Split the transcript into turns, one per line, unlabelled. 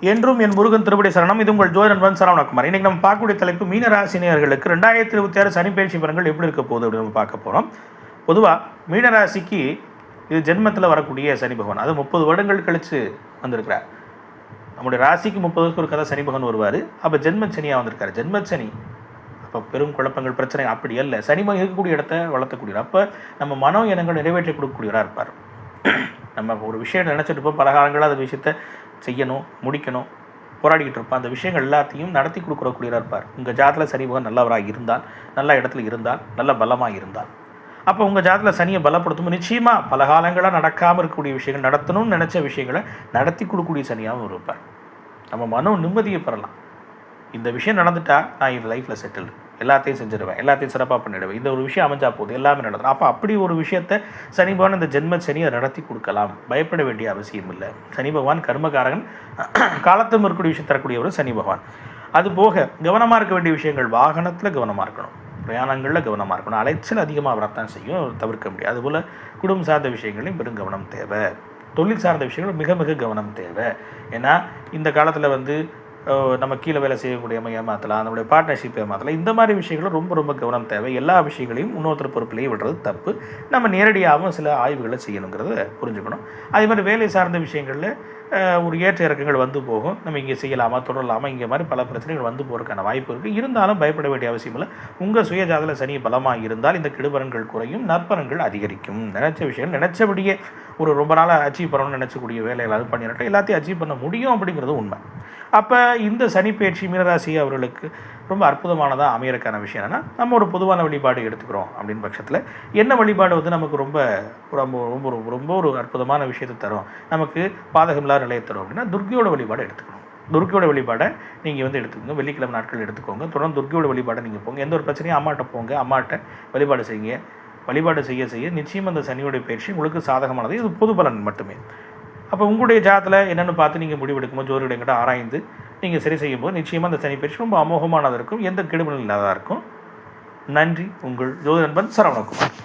என்றும் என் முருகன் திருப்படி சரணம். இது உங்கள் ஜோதி நண்பன் சரவணகுமார். இன்றைக்கி நம்ம பார்க்கக்கூடிய தலைப்பு மீனராசினியர்களுக்கு 2026 சனி பயிற்சி பலன்கள் எப்படி இருக்க போகுது அப்படின்னு நம்ம பார்க்க போகிறோம். பொதுவாக மீனராசிக்கு இது ஜென்மத்தில் வரக்கூடிய சனி பகவான், அது 30 வருடங்கள் கழித்து வந்திருக்கிறார். நம்முடைய ராசிக்கு 30 வருஷத்துக்கு ஒரு கதை சனி பகவான் வருவார். அப்போ ஜென்மச்சனியாக வந்திருக்கார். ஜென்மச்சனி அப்போ பெரும் குழப்பங்கள் பிரச்சனை அப்படி அல்ல. சனிமன் இருக்கக்கூடிய இடத்த வளர்த்தக்கூடியவர். அப்போ நம்ம மனோ எண்ணங்கள் நிறைவேற்றி கொடுக்கக்கூடியவராக இருப்பார். நம்ம ஒரு விஷயம் நினச்சிட்டு இருப்போம், பல காலங்களாக அந்த விஷயத்தை செய்யணும், முடிக்கணும், போராடிக்கிட்டு இருப்போம். அந்த விஷயங்கள் எல்லாத்தையும் நடத்தி கொடுக்கக்கூடியவராக இருப்பார். உங்கள் ஜாதத்தில் சனி பகவான் நல்லவராக இருந்தால், நல்ல இடத்துல இருந்தால், நல்ல பலமாக இருந்தால், அப்போ உங்கள் ஜாதத்தில் சனியை பலப்படுத்தும் நிச்சயமாக பல காலங்களாக நடக்காமல் இருக்கக்கூடிய விஷயங்கள், நடத்தணும்னு நினச்ச விஷயங்களை நடத்தி கொடுக்கக்கூடிய சனியாகவும் இருப்பார். நம்ம மனோ நிம்மதியை பெறலாம். இந்த விஷயம் நடந்துட்டா நான் இது லைஃப்பில் செட்டில், எல்லாத்தையும் செஞ்சிடுவேன், எல்லாத்தையும் சிறப்பாக பண்ணிடுவேன், இந்த ஒரு விஷயம் அமைஞ்சா போதும், எல்லாமே நடத்தும். அப்போ அப்படி ஒரு விஷயத்தை சனி பகவான் இந்த ஜென்ம சனியை நடத்தி கொடுக்கலாம். பயப்பட வேண்டிய அவசியம் இல்லை. சனி பகவான் கர்மகாரகன், காலத்தும் இருக்கக்கூடிய விஷயம் தரக்கூடியவர் சனி பகவான். அதுபோக கவனமாக இருக்க வேண்டிய விஷயங்கள், வாகனத்தில் கவனமாக இருக்கணும், பிரயாணங்களில் கவனமாக இருக்கணும். அலைச்சல் அதிகமாக வரத்தான் செய்யும், தவிர்க்க முடியாது. அதுபோல் குடும்பம் சார்ந்த விஷயங்களையும் பெரும் கவனம் தேவை. தொழில் சார்ந்த விஷயங்கள் மிக மிக கவனம் தேவை. ஏன்னா இந்த காலத்தில் நம்ம கீழே வேலை செய்யக்கூடியவங்க ஏமாற்றலாம், நம்மளுடைய பார்ட்னர்ஷிப் ஏமாற்றலாம். இந்த மாதிரி விஷயங்களும் ரொம்ப ரொம்ப கவனம் தேவை. எல்லா விஷயங்களையும் இன்னொருத்தர் பொறுப்பிலேயே விடுறது தப்பு. நம்ம நேரடியாகவும் சில ஆய்வுகளை செய்யணுங்கிறத புரிஞ்சுக்கணும். அதே மாதிரி வேலை சார்ந்த விஷயங்களில் ஒரு ஏற்ற இறக்கங்கள் வந்து போகும். நம்ம இங்கே செய்யலாமா, தொடரலாமா, இங்கே மாதிரி பல பிரச்சனைகள் வந்து போகிறதுக்கான வாய்ப்பு இருக்குது. இருந்தாலும் பயப்பட வேண்டிய அவசியம் இல்லை. உங்கள் சுயஜாதத்தில் சனி பலமாக இருந்தால் இந்த கெடுபலன்கள் குறையும், நற்பலன்கள் அதிகரிக்கும். நினச்ச விஷயம் நினச்சபடியே ஒரு ரொம்ப நாளாக அச்சீவ் பண்ணணும்னு நினச்சக்கூடிய வேலைகள் அது பண்ணிடட்டும், எல்லாத்தையும் அச்சீவ் பண்ண முடியும் அப்படிங்கிறது உண்மை. அப்போ இந்த சனி பயிற்சி மீனராசி அவர்களுக்கு ரொம்ப அற்புதமானதாக அமையறக்கான விஷயம் என்னென்னா, நம்ம ஒரு பொதுவான வழிபாடு எடுத்துக்கிறோம் அப்படின்னு பட்சத்தில் என்ன வழிபாடு நமக்கு ரொம்ப ரொம்ப ரொம்ப ரொம்ப ஒரு அற்புதமான விஷயத்தை தரும், நமக்கு பாதகமில்லாத நிலையை தரும் அப்படின்னா துர்க்கையோட வழிபாடு எடுத்துக்கணும். துர்க்கையோட வழிபாடை நீங்கள் எடுத்துக்கோங்க. வெள்ளிக்கிழமை நாட்கள் எடுத்துக்கோங்க. தொடர்ந்து துர்க்கையோட வழிபாடை நீங்கள் போங்க. எந்த ஒரு பிரச்சனையும் அம்மாட்ட போங்க, அம்மாட்ட வழிபாடு செய்யுங்க. வழிபாடு செய்ய செய்ய நிச்சயம் அந்த சனியோடைய பயிற்சி உங்களுக்கு சாதகமானது. இது பொது பலன் மட்டுமே. அப்போ உங்களுடைய ஜாதத்தில் என்னென்னு பார்த்து நீங்கள் முடிவெடுக்கும்போது ஜோதிடங்கிட்ட ஆராய்ந்து நீங்கள் சரி செய்யும்போது நிச்சயமாக அந்த சனி பயிற்சி ரொம்ப அமோகமானதாக இருக்கும், எந்த கெடுபலும் இல்லாததாக இருக்கும். நன்றி. உங்கள் ஜோதி நண்பன் சரவணகுமார்.